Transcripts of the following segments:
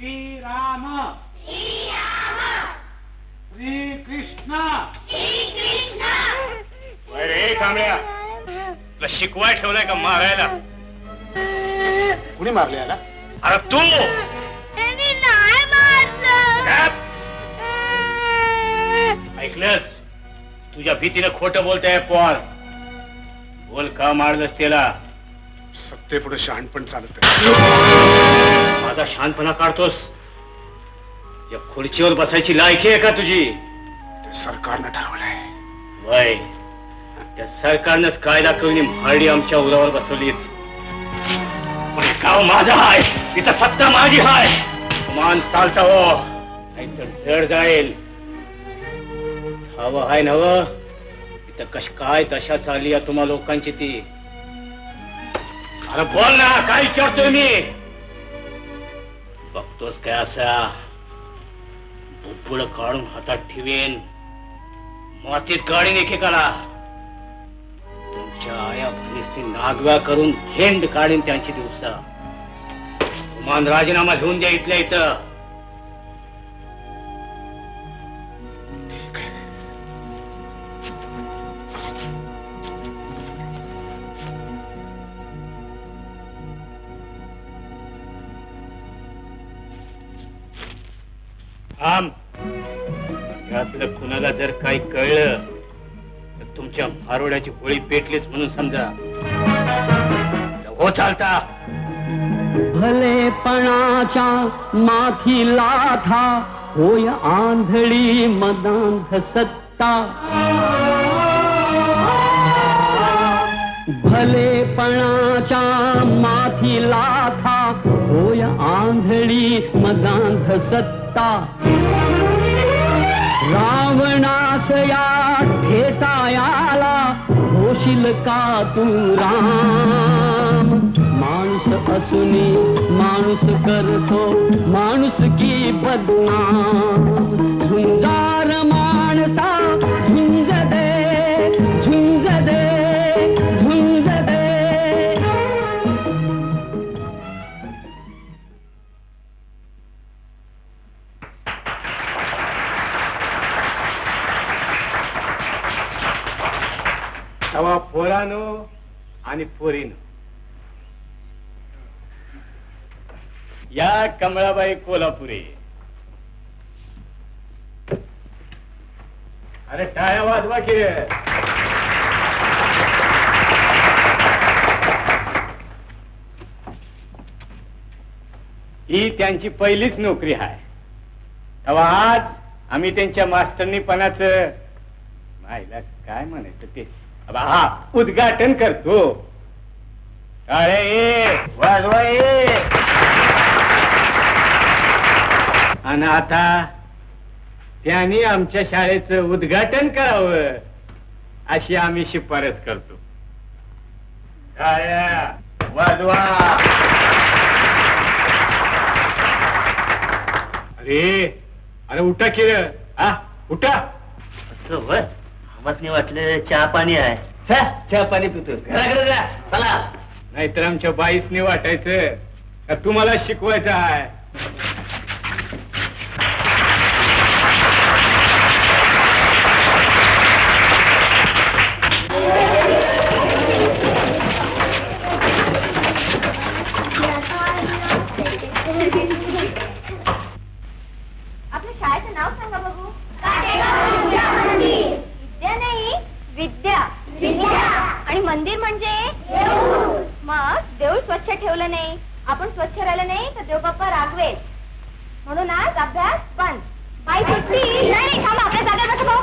श्रीराम श्रीकृष्ण रे कांबळ्या, तुला शिकवाय ठेवलाय का मारायला? कुणी मारले याला? अरे तू ऐकलंस? तुझ्या भीतीनं खोटं बोलताय पॉल. बोल, का मारलंस त्याला? सत्ते पुढे शहाणपण चालत. माझा शहाणपणा काढतोस? या खुर्चीवर बसायची लायकी आहे का तुझी? ते सरकारनं ठरवलंय. वय, त्या सरकारनंच कायदा करून म्हारडी आमच्या उरावर बसवलीच. पण गाव माझा आहे, तिथं सत्ता माझी आहे. मान चालता हो, नाहीतर जड जाईल. हवं हाय नव, इथं कश काय दशा चालली आहे तुम्हा लोकांची ती. अरे बोल ना, काय विचारतोय मी? बघतोस काय असा बुडबुड काढून हातात ठेवेन, मातीत गाडीन एकेकाला. तुमच्या आया भनीसनी नागव्या करून झेंड काढीन त्यांची दिवसा. मान राजीनामा घेऊन द्या इथल्या इथं. यातलं कुणाला जर काही कळलं तर तुमच्या मारोड्याची होळी पेटलीच म्हणून समजा. हो चालता. भलेपणाच्या माथी लाथा होय आंधळी मदांध सत्ता. भलेपणाच्या माथी लाथा होय आंधळी मदांध सत्ता. रावणास या ठेचायाला होशील का तू राम? माणूस असूनी माणूस करतो माणूस की बदनाम. झुंजार माणसा झुंज दे झुंज दे झुंज दे. तवा पोरानो आणि पोरीनो, या कमळाबाई कोल्हापुरे. अरे टाळ्या वाजवा की. ही त्यांची पहिलीच नोकरी आहे. तेव्हा आज आम्ही त्यांच्या मास्तरनीपणाचं मायला काय म्हणायचं ते हा उद्घाटन करतो. टाळ्या ये, वाजवा ये. आणि आता त्यांनी आमच्या शाळेचं उद्घाटन करावं अशी आम्ही शिफारस करतो. टाळ्या वाजवा. अरे अरे उठा की रे. उठा. असं होय, आम्हाला वाटलं चहा पाणी आहे. चहा पाणी पितो. घराकडे जा चला. नाहीतर आमच्या बाईसने वाटायचं का तुम्हाला शिकवायचं आहे. आपल्या शाळेचं नाव सांगा बघू. विद्या नाही, विद्या. आणि मंदिर म्हणजे मग देऊळ स्वच्छ ठेवलं नाही, आपण स्वच्छ राहिलं नाही तर देव बाप्पा रागवेल. म्हणून आज अभ्यास बंद. बाई सुट्टी नाही. थांबा, आपल्या जागेवर बसा भाऊ.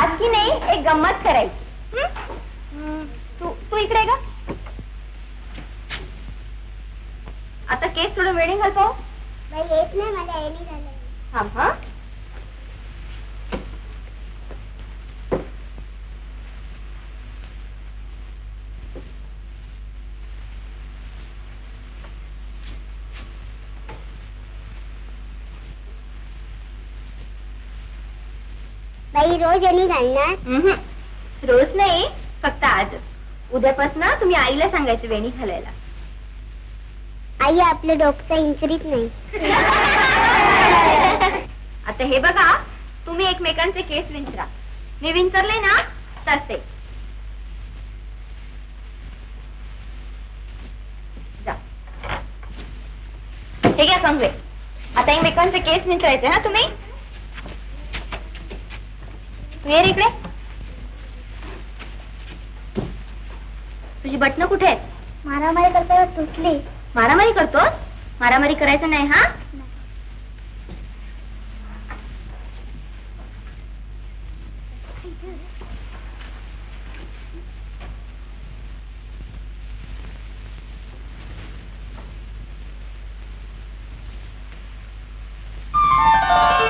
आज की नाही एक गंमत करायची. तू इकडे आहे का? आता केस सोडून वेडिंग घाल पाहू. येत नाही, मला येणी झालं. थांब हा. बाई रोज येणी घालणार? रोज नाही, फक्त आजच. उद्यापासून तुम्ही आईला सांगायचं वेणी घालायला. आई आपलं डोकं इंचरीत नाही. आता हे बघा, तुम्ही एकमेकांचे केस विंचरा. मी विंचरले ना तसे. जा. हे घ्या सांगवे. आता एकमेकांचे केस विंचरायचे ना तुम्ही. तू ये रे इकडे. तुझी बटणं कुठे आहेत? मारामारी करताना तुटली. मारामारी करतोस? मारामारी करायचं नाही हा.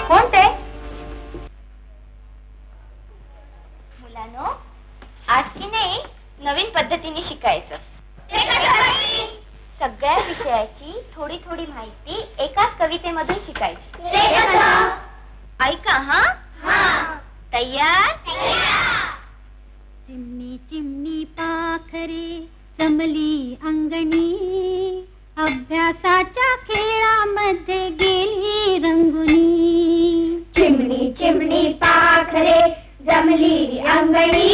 कोण ते? मुलांनो, आज की नाही नवीन पद्धतीने शिकायचं. सगळ्या विषयाची थोडी थोडी माहिती एकाच कवितेमधून शिकायची. ऐका हा. तयार? चिमणी चिमणी पाखरे जमली अंगणी, अभ्यासाच्या खेळामध्ये गेली रंगुनी. चिमणी चिमणी पाखरे जमली अंगणी,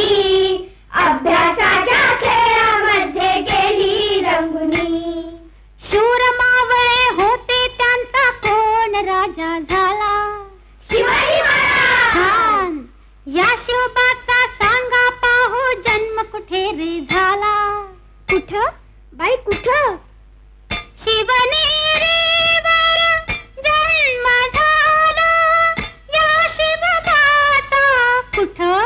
अभ्यासाच्या खेळामध्ये गेली रंगुनी. शूर मावळे होते त्यांचा कोण राजा झाला? शिवाजी महाराज. छान. या शिवबाचा सांगा पाहू जन्म कुठे रे झाला? कुठं बाई कुठं? शिवनेरीवर जन्म झाला या शिवबाचा. कुठं?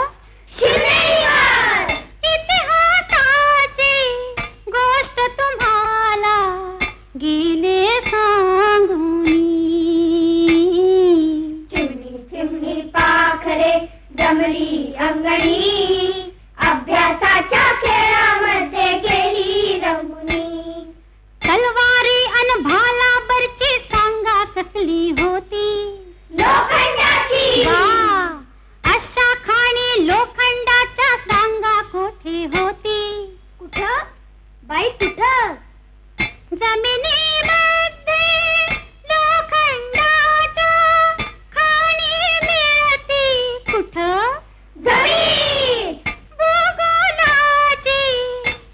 शिवनेरीवर. इतिहासाची गोष्ट तुम्हाला गेले सांगुनी. चिमणी चिमणी पाखरे जमली अंगणी, अभ्यासाच्या खेळामध्ये गेली रंगुनी. तलवारी अन भाला बरची सांगा कसली होती? लोखंडाची. वा. अशा खाणी लोखंडाच्या सांगा कोठे होती? कुठं बाई कुठं? जमिनीमध्ये लोखंडाच्या खाणी मिळती. कुठं? जमीन. भूगोलाची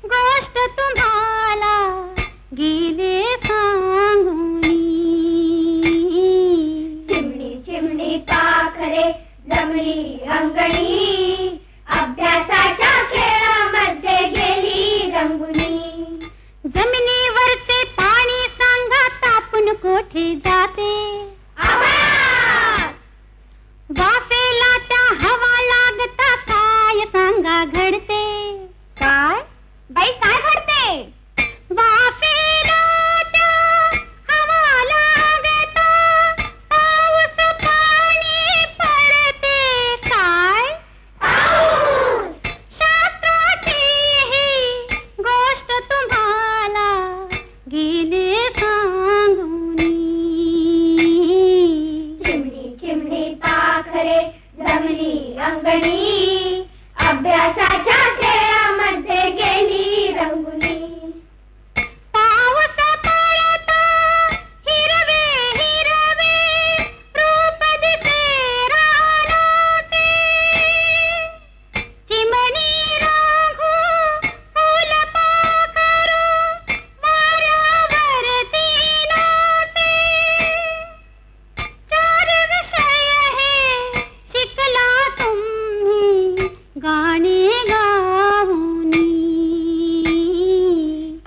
गोष्ट तुम्हाला गेले सांगुनी. चिमणी चिमणी पाखरे जमली अंगणी, अभ्यासाच्या खेळामध्ये गेली रंगुनी. जमिनीवरचे पाणी सांगा तापून कोठे जाते? आभाळात. वाफेला त्या हवा लागता काय सांगा घडते? काय बाई काय घडते? वाफेला त्या हवा लागता पाऊस पाणी पडते. काय? पाऊस. शास्त्राची ही गोष्ट तुम्हाला गेले सांगुनी. चिमणी चिमणी पाखरे जमली अंगणी, अभ्यासाच्या खेळामध्ये गेली रंगुनी. पाऊस पडतो हिरवे हिरवे रूप दिसे रानाचे. चिमणी रांगू फुल पाखरू वाऱ्यावरती नाचे. चार विषय हे शिकला तुम्ही गाणे गाऊनी.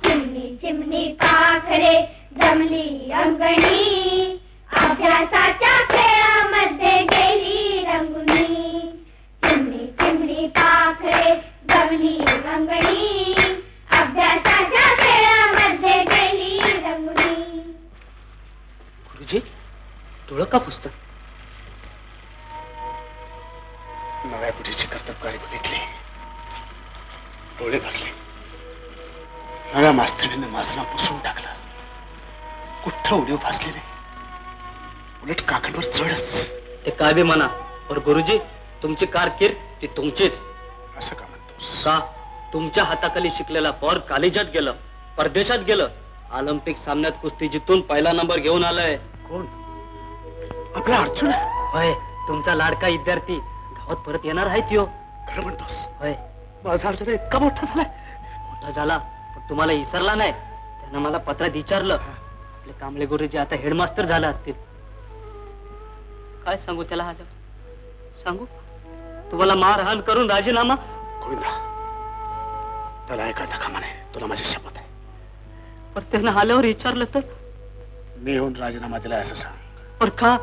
चिमणी चिमणी पाखरे जमली अंगणी, अभ्यासाच्या खेळामध्ये गेली रंगुनी. चिमणी चिमणी पाखरे जमली अंगणी, अभ्यासाच्या खेळामध्ये गेली रंगुनी. गुरुजी तुळ का पुस्तक? नव्या पिढीची कर्तबगारी बघितली, डोळे भरले. नव्या मास्तरीने मासना पुसून टाकला. कुठं उडीव फासलेले, उलट काकणवर चढच. ते काय बी म्हणा, पण गुरुजी तुमची कारकीर्द ती तुमचीच. असं का म्हणतोस? का? तुमच्या हाताखाली शिकलेला पोर कॉलेजात गेलं, परदेशात गेलं, ऑलिम्पिक सामन्यात कुस्ती जितून पहिला नंबर घेऊन आलाय. कोण? आपला अर्जुन? होय, तुमचा लाडका विद्यार्थी गावात परत येणार आहे त्यो. खरं म्हणतोस? होय, माझा अर्जुन इतका मोठा झालाय. मोठा झाला पण तुम्हाला विसरला नाही. त्यानं मला पत्रात विचारलं आपले कांबळे गुरुजी आता हेडमास्टर झाले असतील. काय सांगू त्याला आल्यावर? सांगू तुम्हाला मारहाण करून राजीनामा? गोविंदा, त्याला ऐकायचा कामा नाही. तुला माझी शपथ आहे. पण त्यानं आल्यावर विचारलं तर? मी येऊन राजीनामा दिलाय असं सांग. पण का?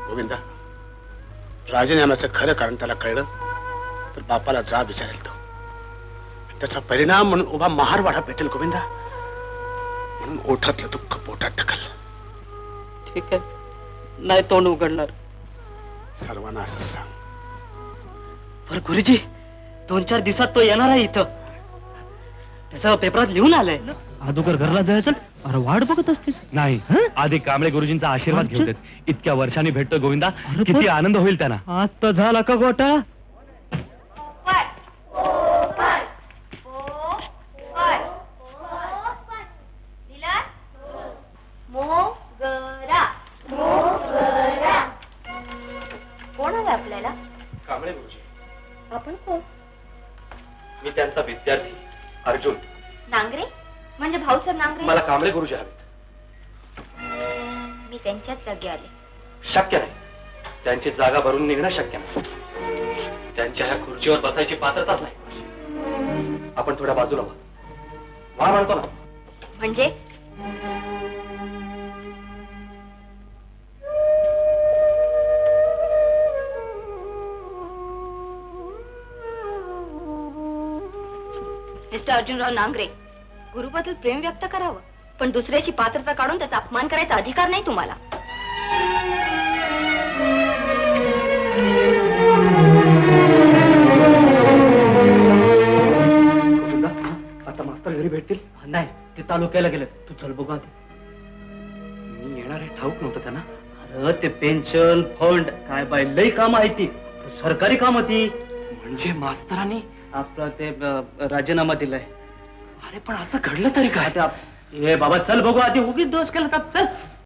गोविंदा, राजीनाम्याचं खरं कारण त्याला कळलं तर बापाला जाब विचारेल तो. त्याचा परिणाम म्हणून उभा महारवाडा भेटेल. गोविंदा, म्हणून ओठातलं दुःख पोटात ढकल. ठीक आहे, नाही तोंड उघडणार. सर्वांना असं सांग. पर गुरुजी, 2-4 दिवसात तो येणार आहे इथं. त्याचं पेपरात लिहून आलंय. अगोदर घरला जायचं. अरे वाट बघत असतेस? नाही, आधी कांबळे गुरुजींचा आशीर्वाद घेऊ देत. इतक्या वर्षांनी भेटतो गोविंदा, किती आनंद होईल त्यांना. आता झाला का गोटा? कोण आलं आपल्याला? कांबळे गुरुजी. आपण कोण? मी त्यांचा विद्यार्थी अर्जुन. नांगरे म्हणजे भाऊसाहेब नांगरे? मला कांबळे गुरुजी हवेत. मी त्यांच्याच जागी आले. शक्य नाही, त्यांची जागा भरून निघणं शक्य नाही. त्यांच्या ह्या खुर्चीवर बसायची पात्रताच नाही. आपण थोड्या बाजूला व्हा म्हणतो ना. म्हणजे मिस्टर अर्जुनराव नांगरे, गुरुबद्दल प्रेम व्यक्त करावं पण दुसऱ्याची पात्रता काढून त्याचा अपमान करायचा अधिकार नाही तुम्हाला. आता मास्तर घरी भेटतील? नाही, ते तालुक्याला गेले. तू चल बघा. मी येणार आहे ठाऊक नव्हतं त्यांना. अरे ते पेन्शन फंड काय बाय लई काम आहे ती. सरकारी काम ती. म्हणजे मास्तरांनी आपलं ते राजीनामा दिलाय. अरे पण असं घडलं तरी काय? हे बाबा चल बघू आधी. उगीच दोष केला तर चल.